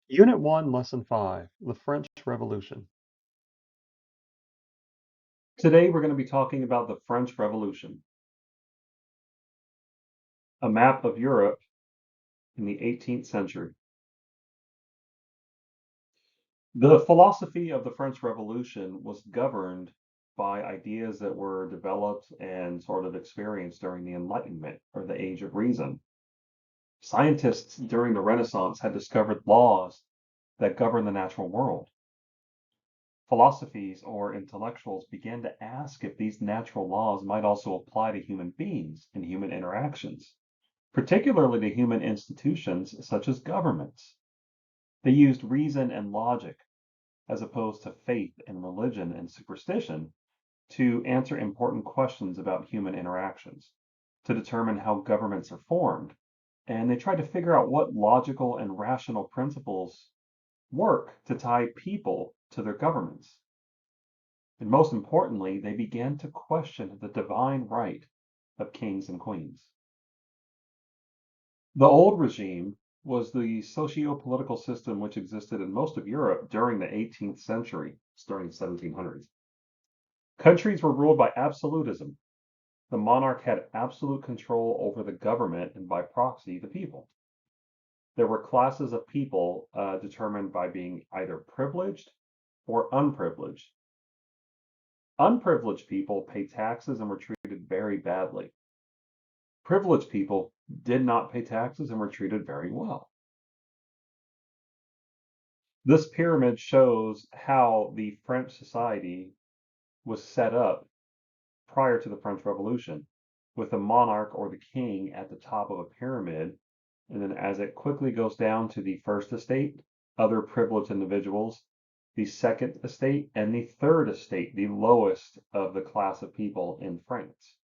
Unit 1, Lesson 5, The French Revolution. Today we're going to be talking about the French Revolution, a map of Europe in the 18th century. The philosophy of the French Revolution was governed by ideas that were developed and sort of experienced during the Enlightenment, or the Age of Reason. Scientists during the Renaissance had discovered laws that govern the natural world. Philosophies or intellectuals began to ask if these natural laws might also apply to human beings and human interactions, particularly to human institutions such as governments. They used reason and logic, as opposed to faith and religion and superstition, to answer important questions about human interactions, to determine how governments are formed, and they tried to figure out what logical and rational principles work to tie people to their governments. And most importantly, they began to question the divine right of kings and queens. The old regime was the socio-political system which existed in most of Europe during the 18th century, starting 1700s. Countries were ruled by absolutism. The monarch had absolute control over the government and by proxy, the people. There were classes of people determined by being either privileged or unprivileged. Unprivileged people paid taxes and were treated very badly. Privileged people did not pay taxes and were treated very well. This pyramid shows how the French society was set up prior to the French Revolution, with the monarch or the king at the top of a pyramid, and then as it quickly goes down to the first estate, other privileged individuals, the second estate, and the third estate, the lowest of the class of people in France.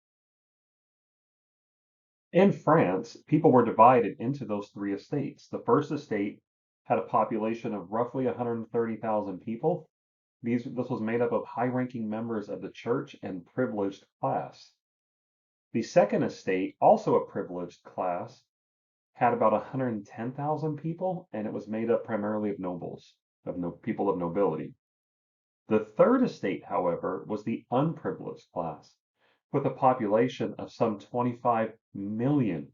In France, people were divided into those three estates. The first estate had a population of roughly 130,000 people. This was made up of high-ranking members of the church and privileged class. The second estate, also a privileged class, had about 110,000 people, and it was made up primarily of nobles, people of nobility. The third estate, however, was the unprivileged class, with a population of some 25 million.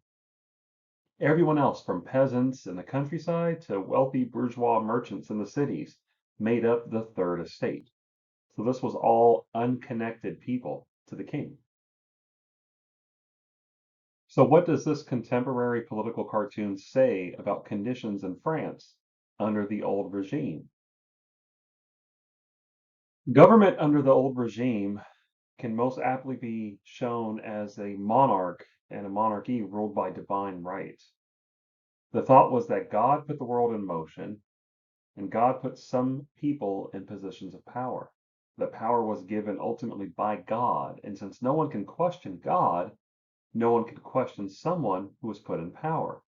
Everyone else, from peasants in the countryside to wealthy bourgeois merchants in the cities, made up the third estate. So this was all unconnected people to the king. So what does this contemporary political cartoon say about conditions in France under the old regime? Government under the old regime can most aptly be shown as a monarch and a monarchy ruled by divine right. The thought was that God put the world in motion, and God put some people in positions of power. That power was given ultimately by God, and since no one can question God, no one can question someone who was put in power.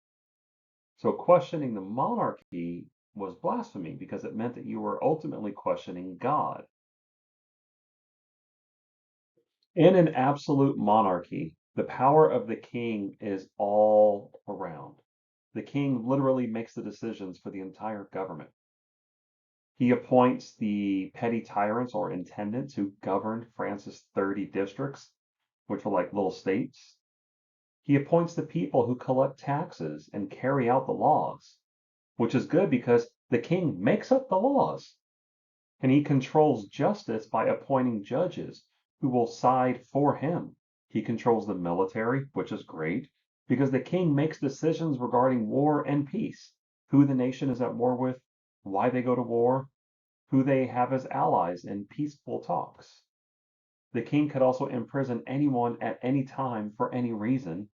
So questioning the monarchy was blasphemy because it meant that you were ultimately questioning God. In an absolute monarchy, the power of the king is all around. The king literally makes the decisions for the entire government. He appoints the petty tyrants or intendants who governed France's 30 districts, which were like little states. He appoints the people who collect taxes and carry out the laws, which is good because the king makes up the laws. And he controls justice by appointing judges who will side for him. He controls the military, which is great, because the king makes decisions regarding war and peace, who the nation is at war with, why they go to war, who they have as allies in peaceful talks. The king could also imprison anyone at any time for any reason,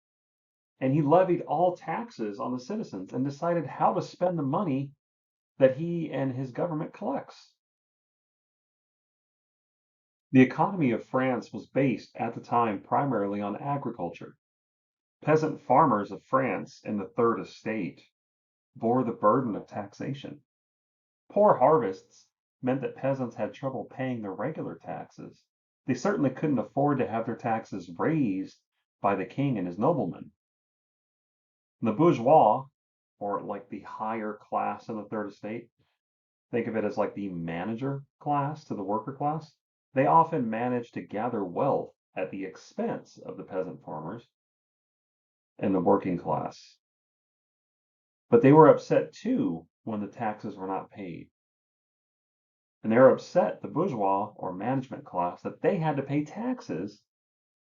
and he levied all taxes on the citizens and decided how to spend the money that he and his government collects. The economy of France was based at the time primarily on agriculture. Peasant farmers of France in the Third Estate bore the burden of taxation. Poor harvests meant that peasants had trouble paying their regular taxes. They certainly couldn't afford to have their taxes raised by the king and his noblemen. The bourgeois or like the higher class in the third estate, think of it as like the manager class to the worker class, they often managed to gather wealth at the expense of the peasant farmers and the working class. But they were upset too when the taxes were not paid. And they were upset, the bourgeois or management class, that they had to pay taxes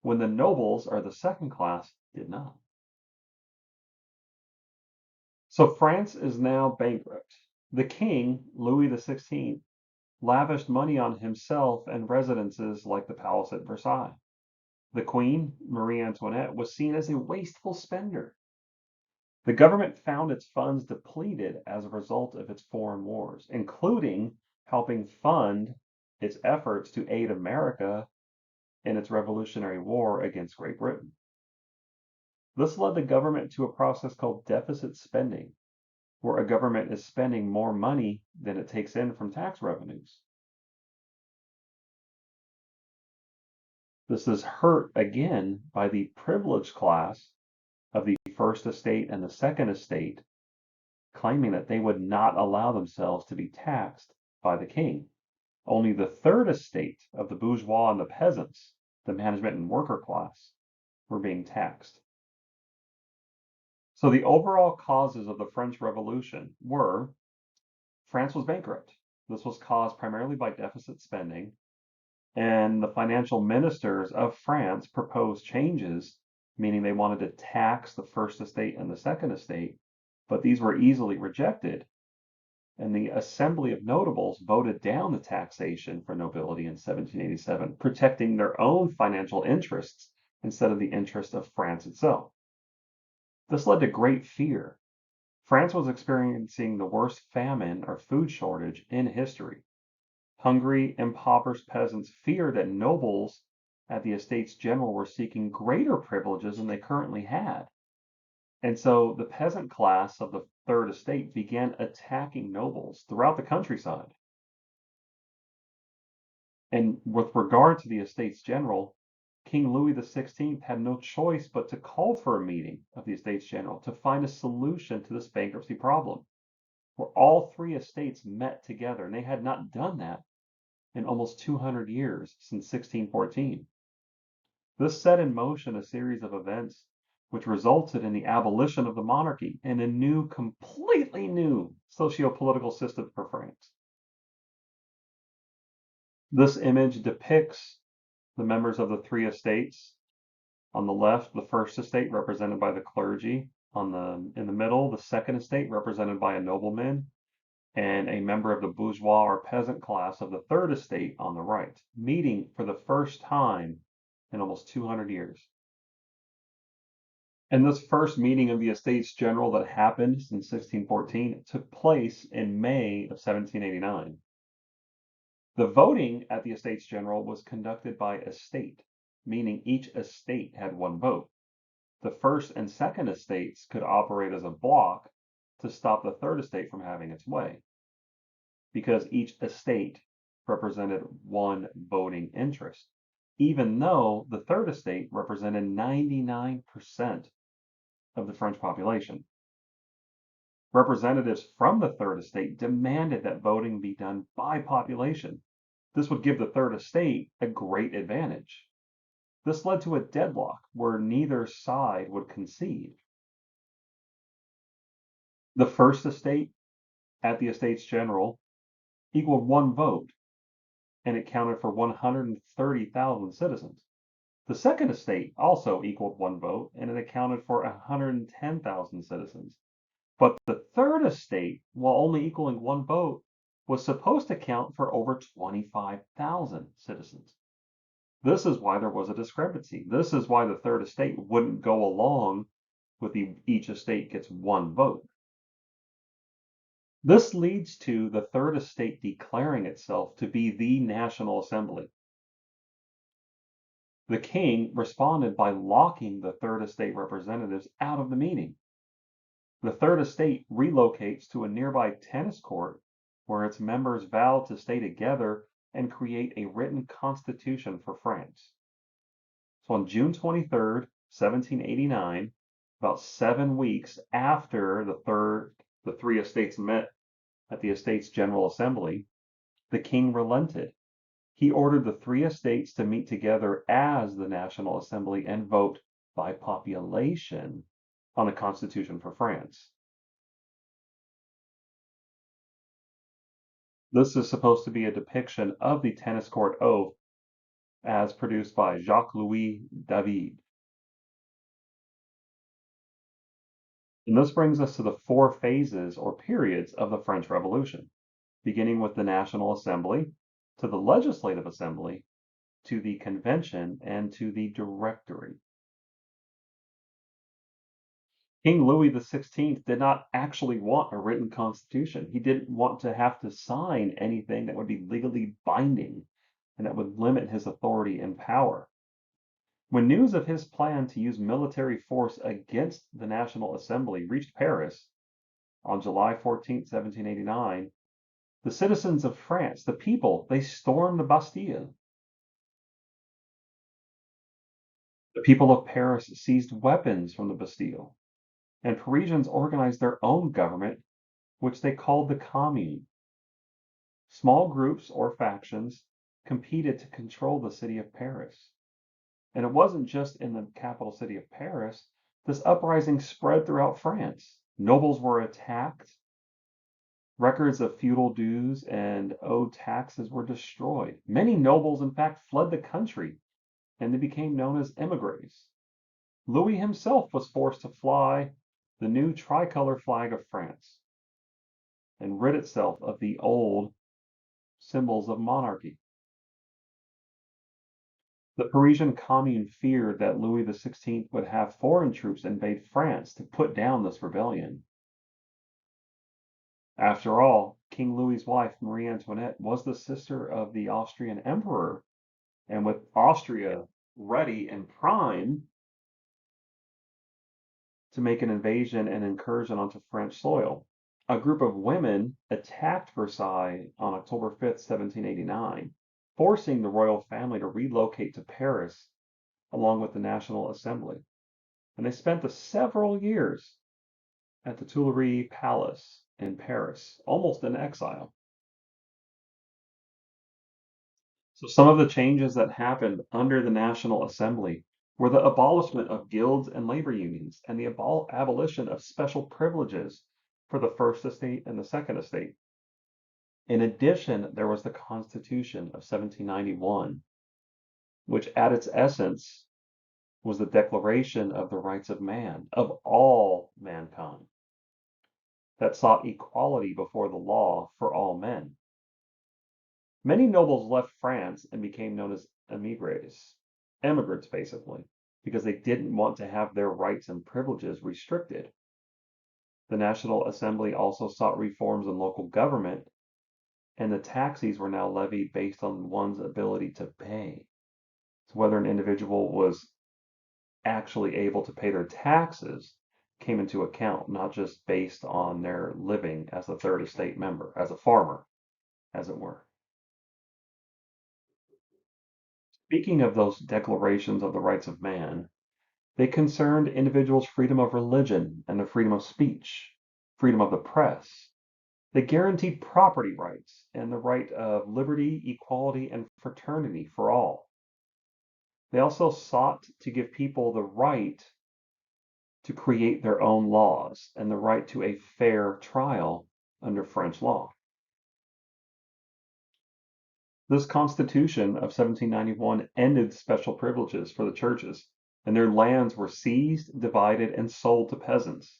when the nobles or the second class did not. So France is now bankrupt. The king, Louis XVI, lavished money on himself and residences like the palace at Versailles. The queen, Marie Antoinette, was seen as a wasteful spender. The government found its funds depleted as a result of its foreign wars, including helping fund its efforts to aid America in its Revolutionary War against Great Britain. This led the government to a process called deficit spending, where a government is spending more money than it takes in from tax revenues. This is hurt again by the privileged class of the first estate and the second estate, claiming that they would not allow themselves to be taxed by the king. Only the third estate of the bourgeois and the peasants, the management and worker class, were being taxed. So the overall causes of the French Revolution were France was bankrupt. This was caused primarily by deficit spending, and the financial ministers of France proposed changes, meaning they wanted to tax the first estate and the second estate, but these were easily rejected. And the Assembly of Notables voted down the taxation for nobility in 1787, protecting their own financial interests instead of the interest of France itself. This led to great fear. France was experiencing the worst famine or food shortage in history. Hungry, impoverished peasants feared that nobles at the Estates General were seeking greater privileges than they currently had. And so the peasant class of the Third Estate began attacking nobles throughout the countryside. And with regard to the Estates General, King Louis XVI had no choice but to call for a meeting of the Estates General to find a solution to this bankruptcy problem, where all three estates met together, and they had not done that in almost 200 years since 1614. This set in motion a series of events which resulted in the abolition of the monarchy and a new, completely new socio-political system for France. This image depicts the members of the three estates. On the left, the first estate represented by the clergy. In the middle, the second estate represented by a nobleman, and a member of the bourgeois or peasant class of the third estate on the right, meeting for the first time in almost 200 years. And this first meeting of the Estates General that happened in 1614 took place in May of 1789. The voting at the Estates General was conducted by estate, meaning each estate had one vote. The first and second estates could operate as a block to stop the third estate from having its way, because each estate represented one voting interest, even though the third estate represented 99% of the French population. Representatives from the third estate demanded that voting be done by population. This would give the third estate a great advantage. This led to a deadlock where neither side would concede. The first estate at the Estates General equaled one vote, and it counted for 130,000 citizens. The second estate also equaled one vote, and it accounted for 110,000 citizens. But the third estate, while only equaling one vote, was supposed to count for over 25,000 citizens. This is why there was a discrepancy. This is why the third estate wouldn't go along with each estate gets one vote. This leads to the third estate declaring itself to be the National Assembly. The king responded by locking the third estate representatives out of the meeting. The third estate relocates to a nearby tennis court where its members vow to stay together and create a written constitution for France. So on June 23rd, 1789, about 7 weeks after the three estates met at the Estates General Assembly, the king relented. He ordered the three estates to meet together as the National Assembly and vote by population on a constitution for France. This is supposed to be a depiction of the tennis court oath as produced by Jacques-Louis David. And this brings us to the four phases or periods of the French Revolution, beginning with the National Assembly, to the Legislative Assembly, to the Convention, and to the Directory. King Louis XVI did not actually want a written constitution. He didn't want to have to sign anything that would be legally binding and that would limit his authority and power. When news of his plan to use military force against the National Assembly reached Paris on July 14, 1789, the citizens of France, the people, they stormed the Bastille. The people of Paris seized weapons from the Bastille, and Parisians organized their own government, which they called the Commune. Small groups or factions competed to control the city of Paris. And it wasn't just in the capital city of Paris. This uprising spread throughout France. Nobles were attacked. Records of feudal dues and owed taxes were destroyed. Many nobles, in fact, fled the country, and they became known as émigrés. Louis himself was forced to fly the new tricolor flag of France and rid itself of the old symbols of monarchy. The Parisian Commune feared that Louis XVI would have foreign troops invade France to put down this rebellion. After all, King Louis's wife, Marie Antoinette, was the sister of the Austrian emperor, and with Austria ready and prime to make an invasion and incursion onto French soil, a group of women attacked Versailles on October 5th, 1789, forcing the royal family to relocate to Paris along with the National Assembly. And they spent several years at the Tuileries Palace in Paris, almost in exile. So some of the changes that happened under the National Assembly were the abolishment of guilds and labor unions and the abolition of special privileges for the First Estate and the Second Estate. In addition, there was the Constitution of 1791, which at its essence was the Declaration of the Rights of Man, of all mankind, that sought equality before the law for all men. Many nobles left France and became known as émigrés, immigrants basically, because they didn't want to have their rights and privileges restricted. The National Assembly also sought reforms in local government, and the taxes were now levied based on one's ability to pay. So whether an individual was actually able to pay their taxes came into account, not just based on their living as a third estate member, as a farmer, as it were. Speaking of those declarations of the rights of man, they concerned individuals' freedom of religion and the freedom of speech, freedom of the press. They guaranteed property rights and the right of liberty, equality, and fraternity for all. They also sought to give people the right to create their own laws and the right to a fair trial under French law. This Constitution of 1791 ended special privileges for the churches, and their lands were seized, divided, and sold to peasants.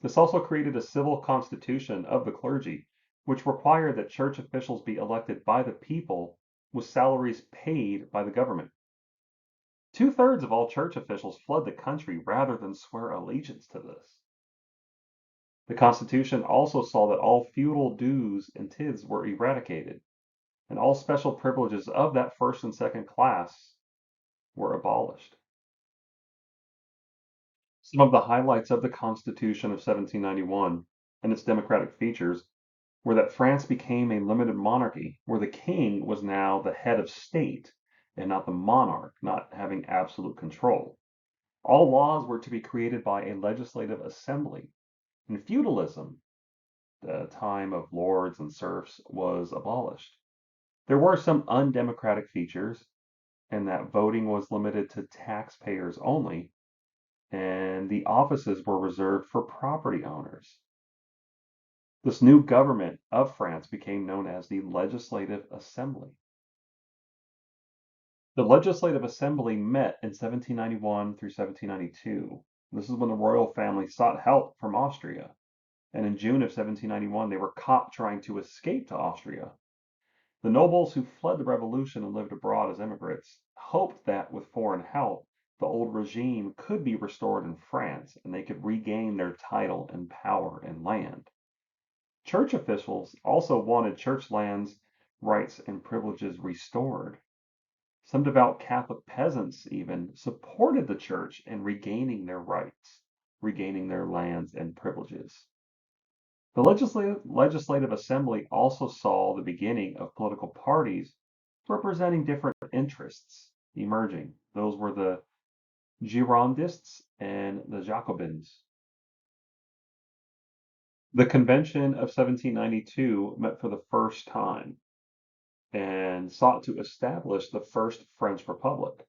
This also created a civil constitution of the clergy, which required that church officials be elected by the people with salaries paid by the government. 2/3 of all church officials fled the country rather than swear allegiance to this. The Constitution also saw that all feudal dues and tithes were eradicated, and all special privileges of that first and second class were abolished. Some of the highlights of the Constitution of 1791 and its democratic features were that France became a limited monarchy, where the king was now the head of state and not the monarch, not having absolute control. All laws were to be created by a legislative assembly. And feudalism, the time of lords and serfs, was abolished. There were some undemocratic features, in that voting was limited to taxpayers only, and the offices were reserved for property owners. This new government of France became known as the Legislative Assembly. The Legislative Assembly met in 1791 through 1792. This is when the royal family sought help from Austria. And in June of 1791, they were caught trying to escape to Austria. The nobles who fled the revolution and lived abroad as immigrants hoped that with foreign help, the old regime could be restored in France and they could regain their title and power and land. Church officials also wanted church lands, rights, and privileges restored. Some devout Catholic peasants even supported the church in regaining their rights, regaining their lands and privileges. The Legislative Assembly also saw the beginning of political parties representing different interests emerging. Those were the Girondists and the Jacobins. The Convention of 1792 met for the first time and sought to establish the first French Republic.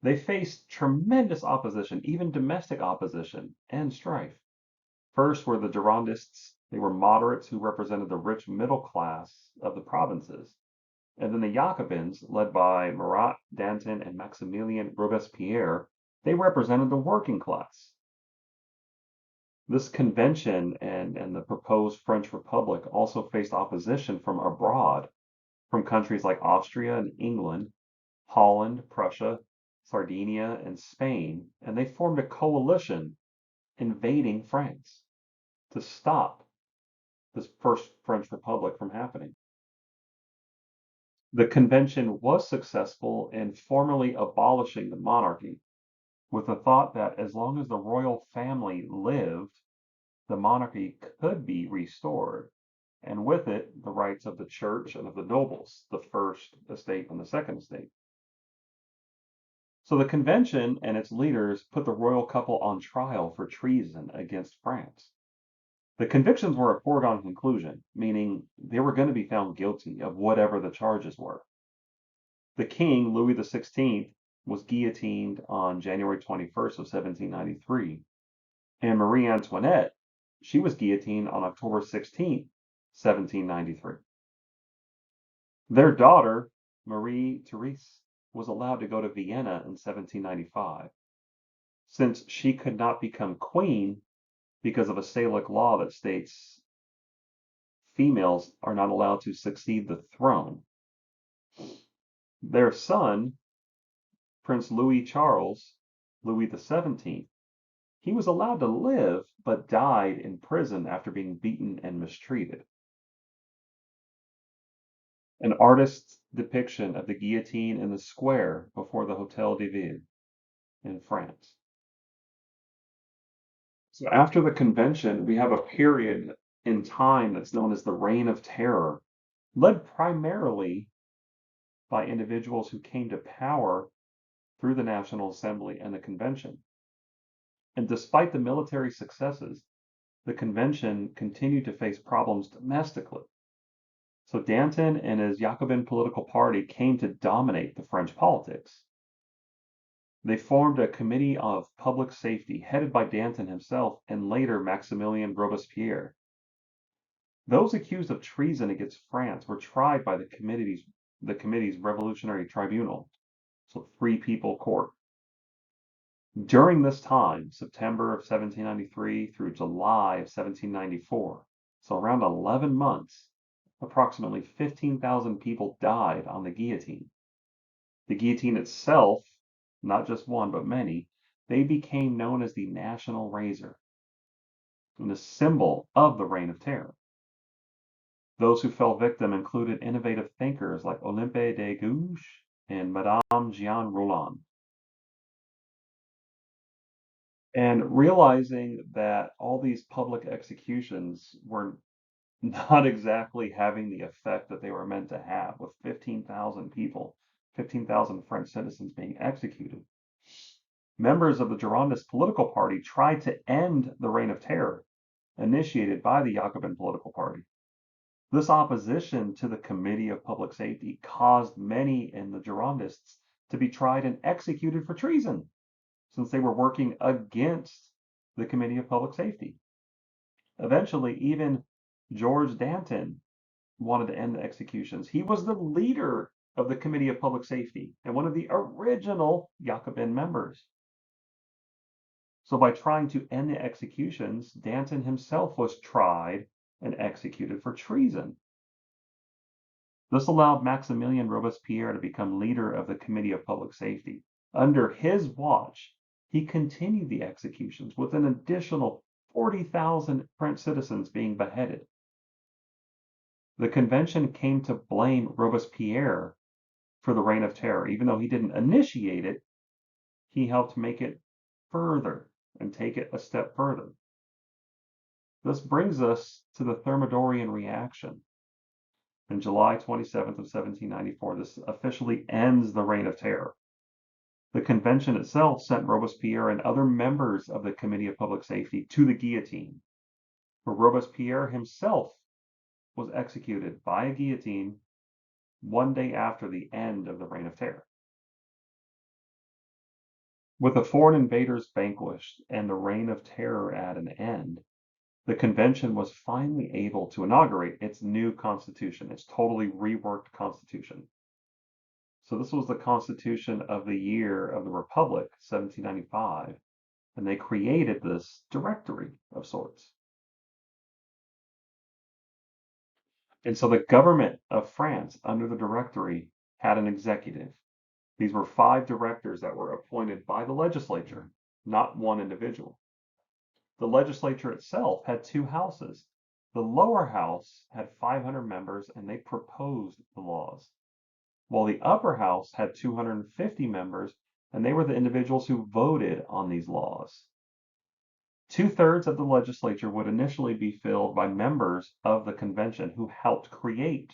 They faced tremendous opposition, even domestic opposition and strife. First were the Girondists. They were moderates who represented the rich middle class of the provinces. And then the Jacobins, led by Marat, Danton, and Maximilien Robespierre, they represented the working class. This convention and the proposed French Republic also faced opposition from abroad, from countries like Austria and England, Holland, Prussia, Sardinia, and Spain, and they formed a coalition invading France to stop this first French Republic from happening. The convention was successful in formally abolishing the monarchy, with the thought that as long as the royal family lived, the monarchy could be restored, and with it, the rights of the church and of the nobles, the first estate and the second estate. So the convention and its leaders put the royal couple on trial for treason against France. The convictions were a foregone conclusion, meaning they were going to be found guilty of whatever the charges were. The king, Louis XVI, was guillotined on January 21st of 1793, and Marie Antoinette, she was guillotined on October 16th, 1793. Their daughter, Marie Therese, was allowed to go to Vienna in 1795. Since she could not become queen because of a Salic law that states females are not allowed to succeed the throne. Their son, Prince Louis Charles, Louis XVII, he was allowed to live but died in prison after being beaten and mistreated. An artist's depiction of the guillotine in the square before the Hotel de Ville in France. So after the convention, we have a period in time that's known as the Reign of Terror, led primarily by individuals who came to power through the National Assembly and the convention. And despite the military successes, the convention continued to face problems domestically. So Danton and his Jacobin political party came to dominate the French politics. They formed a committee of public safety headed by Danton himself and later Maximilien Robespierre. Those accused of treason against France were tried by the committee's Revolutionary Tribunal, so three-people court. During this time, September of 1793 through July of 1794, so around 11 months, approximately 15,000 people died on the guillotine. The guillotine itself, not just one but many, they became known as the National Razor, and a symbol of the Reign of Terror. Those who fell victim included innovative thinkers like Olympe de Gouges and Madame Jeanne Roland. And realizing that all these public executions were not exactly having the effect that they were meant to have, with 15,000 people, 15,000 French citizens being executed, members of the Girondist political party tried to end the Reign of Terror initiated by the Jacobin political party. This opposition to the Committee of Public Safety caused many in the Girondists to be tried and executed for treason, since they were working against the Committee of Public Safety. Eventually, even George Danton wanted to end the executions. He was the leader of the Committee of Public Safety and one of the original Jacobin members. So by trying to end the executions, Danton himself was tried and executed for treason. This allowed Maximilien Robespierre to become leader of the Committee of Public Safety. Under his watch, he continued the executions with an additional 40,000 French citizens being beheaded. The convention came to blame Robespierre for the Reign of Terror. Even though he didn't initiate it, he helped make it further and take it a step further. This brings us to the Thermidorian reaction. On July 27th of 1794, this officially ends the Reign of Terror. The convention itself sent Robespierre and other members of the Committee of Public Safety to the guillotine, where Robespierre himself was executed by a guillotine one day after the end of the Reign of Terror. With the foreign invaders vanquished and the Reign of Terror at an end, the convention was finally able to inaugurate its new constitution, its totally reworked constitution. So this was the constitution of the year of the Republic, 1795, and they created this directory of sorts. And so the government of France under the directory had an executive. These were 5 directors that were appointed by the legislature, not one individual. The legislature itself had 2 houses. The lower house had 500 members and they proposed the laws, while the upper house had 250 members and they were the individuals who voted on these laws. 2/3 of the legislature would initially be filled by members of the convention who helped create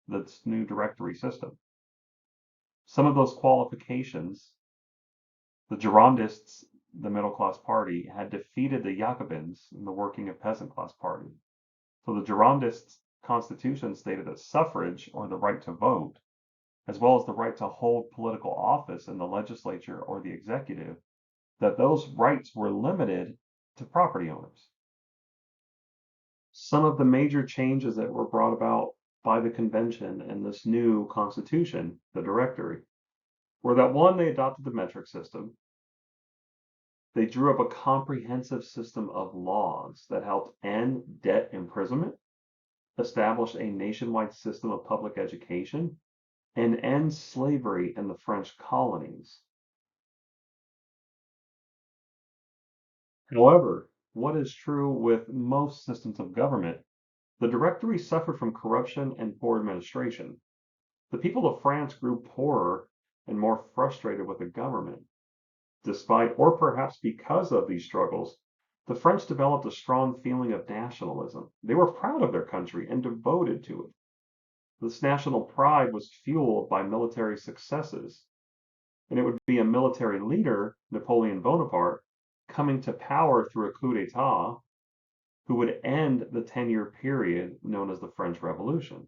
this new directory system. Some of those qualifications, the Girondists, the middle class party, had defeated the Jacobins in the working and peasant class party. So the Girondists' constitution stated that suffrage, or the right to vote, as well as the right to hold political office in the legislature or the executive, that those rights were limited to property owners. Some of the major changes that were brought about by the convention and this new constitution, the directory, were that 1, they adopted the metric system. They drew up a comprehensive system of laws that helped end debt imprisonment, establish a nationwide system of public education, and end slavery in the French colonies. However, what is true with most systems of government, the directory suffered from corruption and poor administration. The people of France grew poorer and more frustrated with the government. Despite, or perhaps because of these struggles, the French developed a strong feeling of nationalism. They were proud of their country and devoted to it. This national pride was fueled by military successes, and it would be a military leader, Napoleon Bonaparte, coming to power through a coup d'etat, who would end the 10-year period known as the French Revolution.